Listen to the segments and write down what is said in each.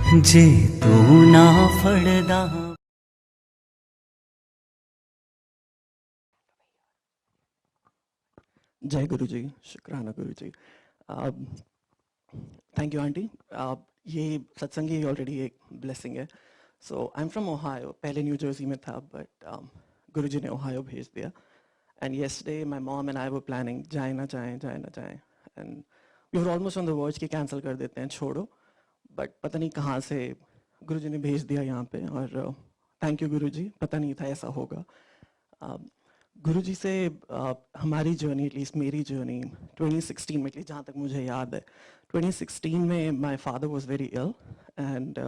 जे तू ना फड़दा। जय गुरु जी, शुक्राना गुरु जी। Thank you aunty. ये सत्संग ही ऑलरेडी एक ब्लेसिंग है। So I am from Ohio, पहले न्यू जर्सी में था बट गुरु जी ने ओहायो भेज दिया। And yesterday my mom and I were planning जाए ना जाए, जाए ना जाए, and we were almost on the verge कि कैंसिल कर देते हैं, छोड़ो। बट पता नहीं कहाँ से गुरु जी ने भेज दिया यहाँ पे, और थैंक यू गुरु जी, पता नहीं था ऐसा होगा। गुरु जी से हमारी जर्नी, एटलीस्ट मेरी जर्नी 2016 में, जहाँ तक मुझे याद है, 2016 में my father was very ill, and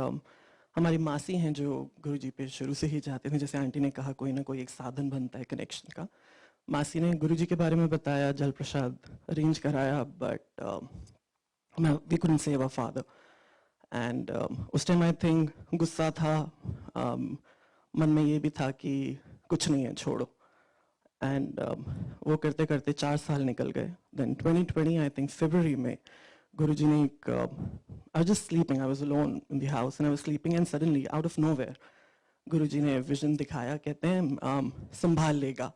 हमारी मासी हैं जो गुरु जी पे शुरू से ही चाहते थे, जैसे आंटी ने कहा कोई ना कोई एक साधन बनता है कनेक्शन का। मासी ने गुरु जी के बारे में बताया, जल प्रसाद अरेंज कराया, but we couldn't save our father. And उस टाइम आई थिंक गुस्सा था, मन में ये भी था कि कुछ नहीं है, छोड़ो। एंड वो करते करते 4 साल निकल गए। देन 2020 आई थिंक फरवरी में गुरुजी ने एक, I was just sleeping, I was alone in the house and I was sleeping, and suddenly out of nowhere Guruji ने विजन दिखाया, कहते हैं संभाल लेगा।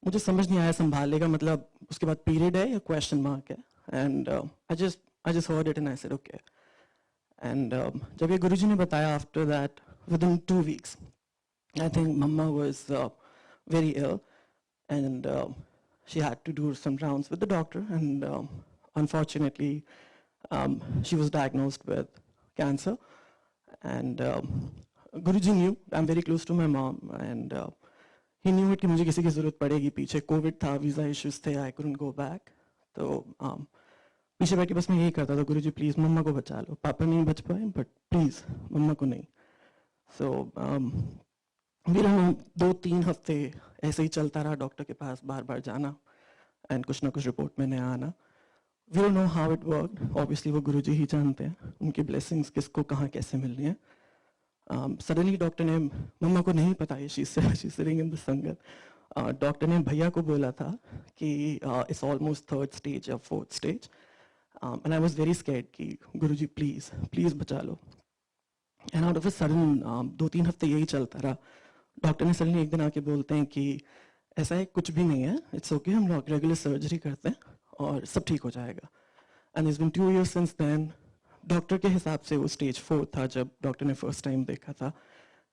मुझे समझ नहीं आया संभाल लेगा मतलब उसके बाद पीरियड है या क्वेश्चन मार्क है। And I just heard it and I said okay. And जब ये गुरुजी ने बताया, after that within 2 weeks I think मम्मा was very ill, and she had to do some rounds with the doctor, and unfortunately she was diagnosed with cancer. And Guruji knew, I'm very close to my mom, and he knew it कि मुझे किसी की ज़रूरत पड़ेगी। पीछे Covid था, visa issues थे, आई couldn't go back। तो पीछे बैठ के बस मैं यही करता था, गुरुजी प्लीज़ मम्मा को बचा लो, पापा नहीं बच पाए बट प्लीज़ मम्मा को नहीं। सो मेरा 2-3 हफ्ते ऐसे ही चलता रहा, डॉक्टर के पास बार बार जाना एंड कुछ ना कुछ रिपोर्ट में नया आना। We don't know how it work, obviously वो गुरुजी ही जानते हैं उनकी ब्लेसिंग्स किसको कहाँ कैसे मिल रही हैं। सडनली डॉक्टर ने, मम्मा को नहीं पता है, शी सिटिंग इन द संगत, डॉक्टर ने भैया को बोला था कि इट्स ऑलमोस्ट 3rd स्टेज या 4th stage, and I was very scared कि गुरुजी प्लीज़ प्लीज़ बचा लो। And out of a sudden 2-3 हफ्ते यही चलता रहा। डॉक्टर ने सडनली एक दिन आके बोलते हैं कि ऐसा है, कुछ भी नहीं है, इट्स ओके, हम लोग रेगुलर सर्जरी करते हैं और सब ठीक हो जाएगा। And it's been 2 years since then. Doctor के हिसाब से वो स्टेज 4 था जब डॉक्टर ने फर्स्ट टाइम देखा था।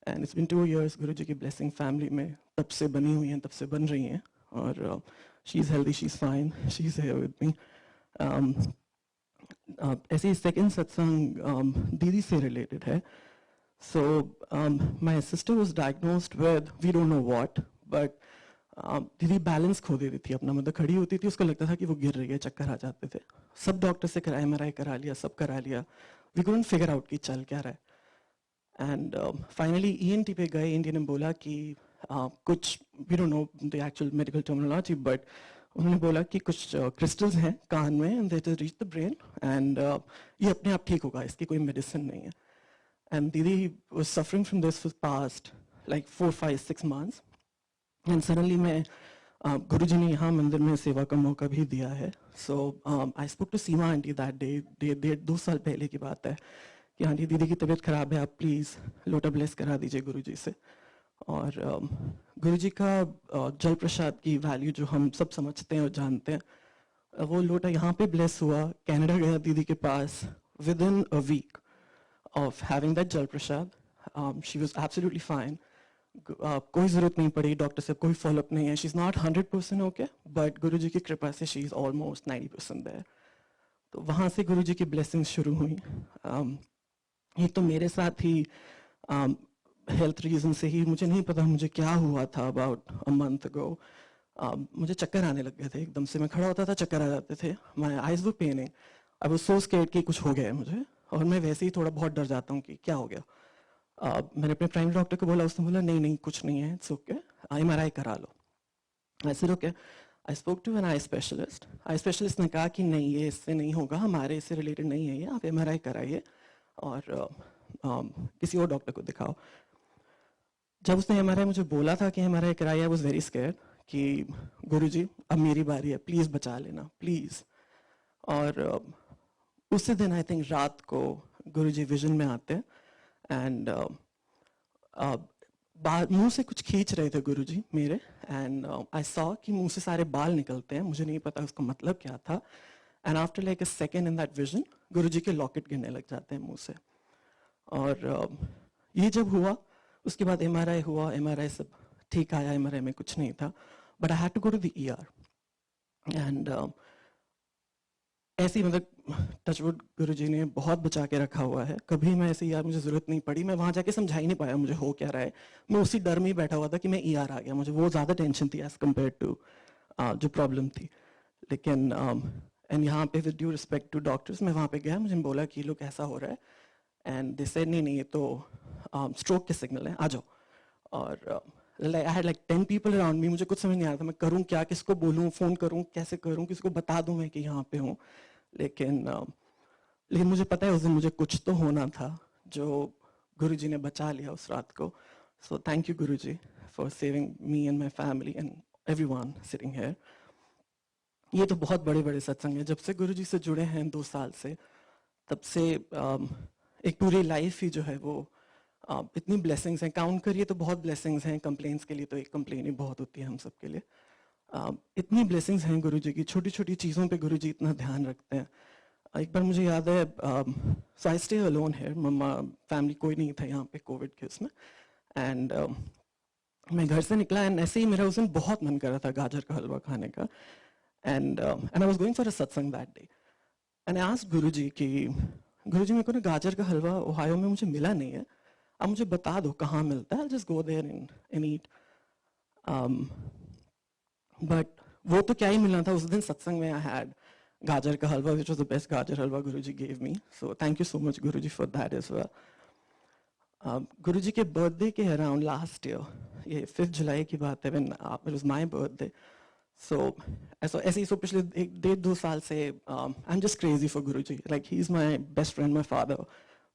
एंड इट्स बीन 2 years, गुरु जी की ब्लेसिंग फैमिली में तब से बनी हुई हैं, तब से बन रही हैं, और she is healthy, she is fine, she is here with me. ऐसे ही सेकेंड सत्संग दीदी से रिलेटेड है। So my sister was diagnosed with we don't know what, but दीदी बैलेंस खो देती थी अपना, मतलब खड़ी होती थी उसको लगता था कि वो गिर रही है, चक्कर आ जाते थे। सब डॉक्टर से करा, MRI करा लिया, सब करा लिया, वी couldn't फिगर आउट कि चल क्या रहा है। एंड फाइनली ENT पे गए, ENT ने बोला कि कुछ, we don't know the actual medical terminology, but उन्होंने बोला कि कुछ क्रिस्टल्स हैं कान में and that reach the brain, and ये अपने आप ठीक होगा, इसकी कोई मेडिसिन नहीं है। And Didi was suffering from this for past like 4, 5, 6 months. And suddenly मैं गुरुजी ने यहाँ मंदिर में सेवा का मौका भी दिया है। So I spoke to Seema aunty that day, 2 साल पहले की बात है, कि आंटी दीदी की तबीयत खराब है, आप प्लीज़ लोटा ब्लेस करा दीजिए गुरुजी से। और गुरुजी का जल प्रसाद की वैल्यू जो हम सब समझते हैं और जानते हैं, वो लोटा यहाँ पे ब्लेस हुआ, कनाडा गया दीदी के पास, within a week of having that jal prasad, she was absolutely fine. कोई ज़रूरत नहीं पड़ी डॉक्टर से, कोई फॉलोअप नहीं है, she is not 100% okay, but Guruji की कृपा से शी इज़ ऑलमोस्ट 90% देयर। तो वहाँ से गुरुजी की ब्लेसिंग्स शुरू हुई। एक तो मेरे साथ ही हेल्थ रीज़न से ही, मुझे नहीं पता मुझे क्या हुआ था, अबाउट अ मंथ अगो मुझे चक्कर आने लग गए थे एकदम से, मैं खड़ा होता था चक्कर आ जाते थे, my eyes were paining, I was so scared कि कुछ हो गया है मुझे, और मैं वैसे ही थोड़ा बहुत डर जाता हूँ कि क्या हो गया। मैंने अपने प्राइमरी डॉक्टर को बोला, उसने बोला नहीं नहीं कुछ नहीं है, इट्स ओके, MRI करा लो। I said okay. I spoke to an eye specialist. Eye specialist ने कहा कि नहीं ये इससे नहीं होगा, हमारे इससे रिलेटेड नहीं है ये, आप MRI कराइए और किसी और डॉक्टर को दिखाओ। जब उसने MRI मुझे बोला था कि MRI कराइए, आई वाज वेरी स्कैर्ड कि गुरुजी अब मेरी बारी है, प्लीज़ बचा लेना प्लीज़। और उसी दिन आई थिंक रात को गुरुजी विजन में आते हैं, एंड मुंह से कुछ खींच रहे थे गुरुजी मेरे, एंड आई सॉ कि मुंह से सारे बाल निकलते हैं, मुझे नहीं पता उसका मतलब क्या था। And after like a second in that vision Guruji के लॉकेट गिरने लग जाते हैं मुंह से। और ये जब हुआ उसके बाद एमआरआई हुआ, एमआरआई सब ठीक आया, एमआरआई में कुछ नहीं था, but I had to go to the ER. And ऐसी मतलब टचवुड गुरुजी ने बहुत बचा के रखा हुआ है, कभी मैं ऐसे यार मुझे जरूरत नहीं पड़ी, मैं वहां जाके समझा ही नहीं पाया मुझे हो क्या रहा है। मैं उसी डर में ही बैठा हुआ था कि मैं ईआर आ गया, मुझे वो ज्यादा टेंशन थी एज कम्पेयर टू जो प्रॉब्लम थी। लेकिन एंड यहाँ पे with due respect to doctors, मैं वहाँ पे गया, मुझे बोला कि लोग ऐसा हो रहा है, एंड दे सेड नहीं ये तो स्ट्रोक के सिग्नल है, आ जाओ। और I had like 10 people around me, मुझे कुछ समझ नहीं आ रहा था मैं करूँ क्या, किसको बोलूँ, फोन करूँ, कैसे करूँ, किसको बता दूँ मैं कि यहाँ पे हूँ। लेकिन मुझे पता है उस दिन मुझे कुछ तो होना था जो गुरुजी ने बचा लिया उस रात को। सो thank you Guruji for saving me and my family and everyone sitting here. ये तो बहुत बड़े बड़े सत्संग हैं, जब से गुरुजी से जुड़े हैं 2 साल से, तब से एक पूरी लाइफ ही जो है वो इतनी ब्लेसिंग्स हैं, काउंट करिए तो बहुत ब्लेसिंग्स हैं, कंप्लेंट्स के लिए तो एक कंप्लेन ही बहुत होती है हम सब के लिए। इतनी ब्लेसिंग्स हैं गुरुजी की, छोटी छोटी चीज़ों पे गुरुजी इतना ध्यान रखते हैं। एक बार मुझे याद है, सो आई स्टे अलोन है, मम्मा फैमिली कोई नहीं था यहाँ पे कोविड के उसमें, एंड मैं घर से निकला एंड ऐसे ही मेरा उस दिन बहुत मन कर रहा था गाजर का हलवा खाने का, and I was going for a satsang that day, and I asked Guruji कि गुरुजी मेरे को ना गाजर का हलवा ओहायो में मुझे मिला नहीं है, आप मुझे बता दो कहाँ मिलता है, I just go there and eat. But वो तो क्या ही मिलना था, उस दिन सत्संग में आई हैड गाजर का halwa which was the best gajar halwa Guruji gave me, so thank you so much Guruji for that as well. Guruji के बर्थडे के अराउंड लास्ट ईयर, ये 5 जुलाई की बात है, when it was my birthday. So ऐसे ही सो पिछले 1-1.5-2 साल से I am just crazy for Guruji, like he is my best friend, my father.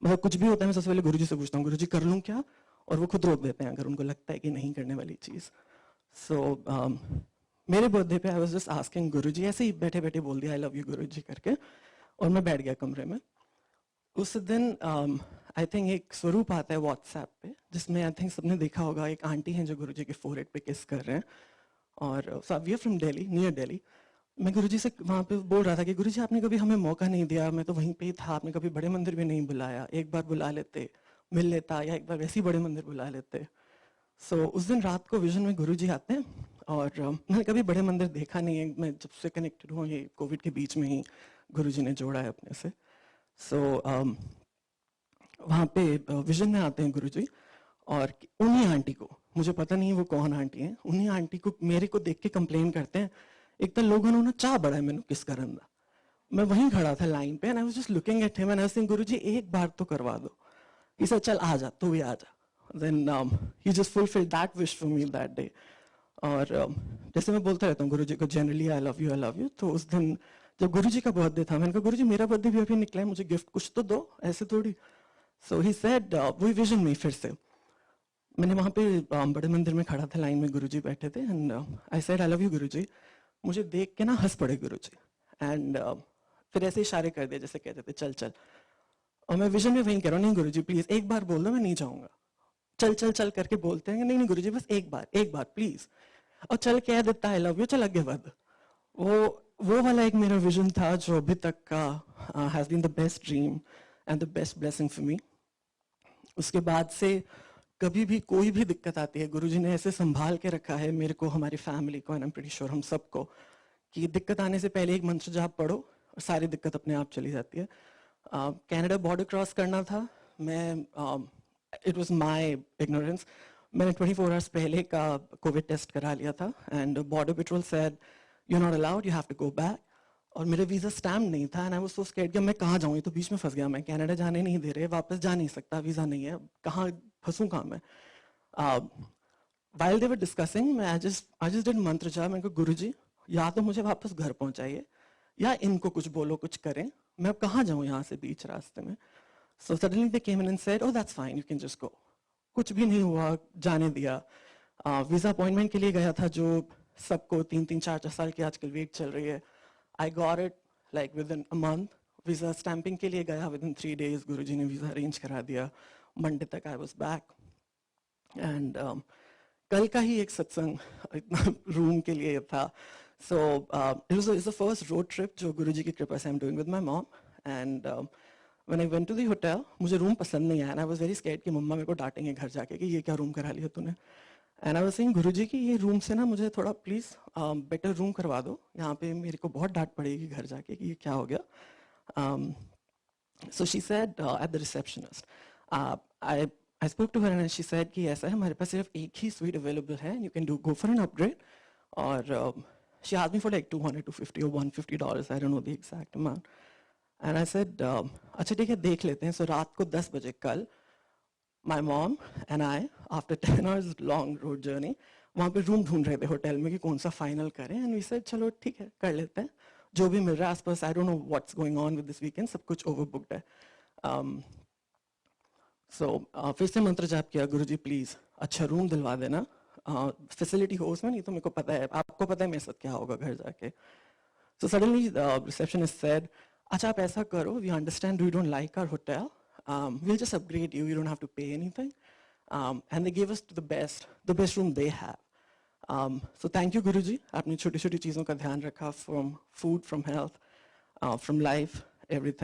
मतलब कुछ भी होता है मैं सबसे पहले गुरुजी से पूछता हूँ गुरुजी कर लूँ क्या, और वो खुद रोक देते हैं अगर उनको लगता है कि नहीं करने वाली चीज़। सो मेरे बर्थडे पे आई वाज जस्ट आस्किंग गुरुजी, ऐसे ही बैठे बैठे बोल दिया आई लव यू गुरुजी करके, और मैं बैठ गया कमरे में। उस दिन आई थिंक एक स्वरूप आता है व्हाट्सएप पे, जिसमें आई थिंक सबने देखा होगा, एक आंटी हैं जो गुरुजी के फोरहेड पे किस कर रहे हैं, और we are from Delhi, near Delhi. मैं गुरुजी से वहाँ पे बोल रहा था कि गुरुजी आपने कभी हमें मौका नहीं दिया, मैं तो वहीं पे ही था, आपने कभी बड़े मंदिर भी नहीं बुलाया, एक बार बुला लेते मिल लेता, या एक बार वैसे ही बड़े मंदिर बुला लेते। उस दिन रात को विजन में गुरुजी आते हैं, और मैंने कभी बड़े मंदिर देखा नहीं है, मैं जब से कनेक्टेड हूँ ये कोविड के बीच में ही गुरुजी ने जोड़ा है अपने से। वहाँ पे विजन में आते हैं गुरुजी, और उन्हीं आंटी को, मुझे पता नहीं है वो कौन आंटी है, उन्हीं आंटी को मेरे को देख के कंप्लेन करते हैं, एक तो लोगों ने चाह बड़ा है मैंने किस करन दा। मैं वहीं खड़ा था लाइन पे, and I was just looking at him and I was saying Guruji एक बार तो करवा दो। ही सेड चल आ जा, तू भी आ जा। Then he just fulfilled that wish for me that day. और जैसे मैं बोलता रहता हूँ गुरुजी को जनरली आई लव यू, तो उस दिन जब गुरुजी का बर्थडे था, मैंने कहा गुरुजी मेरा बर्थडे भी अभी निकला है, मुझे गिफ्ट कुछ तो दो, ऐसे थोड़ी। सो ही सेड वो विजन में फिर से मैंने वहाँ पे बड़े मंदिर में खड़ा था, लाइन में गुरुजी बैठे थे, and I said I love you Guruji. मुझे देख के ना हंस पड़े गुरुजी, एंड फिर ऐसे इशारे कर दिए जैसे कहते थे चल चल। और मैं विजन में वहीं कह रहा हूँ नहीं गुरुजी प्लीज एक बार बोल दो, मैं नहीं जाऊंगा। चल चल चल करके बोलते हैं, नहीं नहीं गुरुजी बस एक बार प्लीज। और चल कह देता आई लव यू, चल आगे बढ़। वो वाला एक मेरा विजन था जो अभी तक का has been the best dream and the best blessing for me. उसके बाद से कभी भी कोई भी दिक्कत आती है, गुरुजी ने ऐसे संभाल के रखा है मेरे को, हमारी फैमिली को, and I am pretty sure हम सबको, कि दिक्कत आने से पहले एक मंत्र जाप पढ़ो और सारी दिक्कत अपने आप चली जाती है। कनाडा बॉर्डर क्रॉस करना था, मैं इट वाज माय इग्नोरेंस, मैंने 24 आवर्स पहले का कोविड टेस्ट करा लिया था, and border patrol said you are not allowed, you have to go back. और मेरे वीजा स्टैम्प नहीं था, and I was so scared कि मैं कहाँ जाऊँ, ये तो बीच में फंस गया, मैं कनाडा जाने नहीं दे रहे, वापस जा नहीं सकता, वीजा नहीं है, कहाँ फंसूँ कहाँ मैं। while they were discussing, I just did मंत्र जाप। मैं कहा गुरुजी या तो मुझे वापस घर पहुंचाइए, या इनको कुछ बोलो, कुछ करें, मैं अब कहाँ जाऊँ यहाँ से बीच रास्ते में। So suddenly they came in and said, oh that's fine, you can just go. कुछ भी नहीं हुआ, जाने दिया। वीजा अपॉइंटमेंट के लिए गया था, जो सबको 3-3, 4-4 साल की आजकल वेट चल रही है। I got it like within a month. Visa stamping के लिए गया, within 3 days गुरुजी ने वीजा अरेंज करा दिया। Monday तक I was back. And कल का ही एक सत्संग इतना रूम के लिए था. So it's the first road trip जो गुरुजी की कृपा से I'm doing with my mom. And when I went to the hotel, मुझे रूम पसंद नहीं आया. And I was very scared कि मम्मा मेरे को डांटेंगे घर जाके कि ये क्या रूम करा लिया तूने. And I was saying गुरुजी की ये रूम से ना मुझे थोड़ा प्लीज बेटर रूम करवा दो. यहाँ पे मेरे को बहुत डांट पड़ेगी घर जाके कि ये क्या हो गया. So she said at the receptionist, I spoke to her and she said कि ऐसा है हमारे पास सिर्फ एक ही suite available है. You can go for an upgrade. और she asked me for like $200, $250 or $150. I don't know the exact amount. And I said, अच्छा ठीक है देख लेते हैं. So रात को 10 बजे कल, my mom and I, after 10 hours long road journey, वहाँ पे रूम ढूंढ रहे थे होटल में कि कौन सा फाइनल करें. And we said चलो ठीक है कर लेते हैं जो भी मिल रहा है आसपास. I don't know what's going on with this weekend. सब कुछ overbooked है. So फिर से मंत्र जाप किया, गुरुजी प्लीज अच्छा रूम दिलवा देना. फैसिलिटी हो उसमें, नहीं तो मेरे को पता है, आपको पता है मेरे साथ क्या होगा घर जाके. So suddenly the receptionist said, अच्छा आप ऐसा करो, we understand you don't like our hotel, we'll just upgrade you, you don't have to pay anything. And they gave us the best room they have. So thank you Guruji, आपने छोटी छोटी चीज़ों का ध्यान रखा, from food, from health, from life, everything.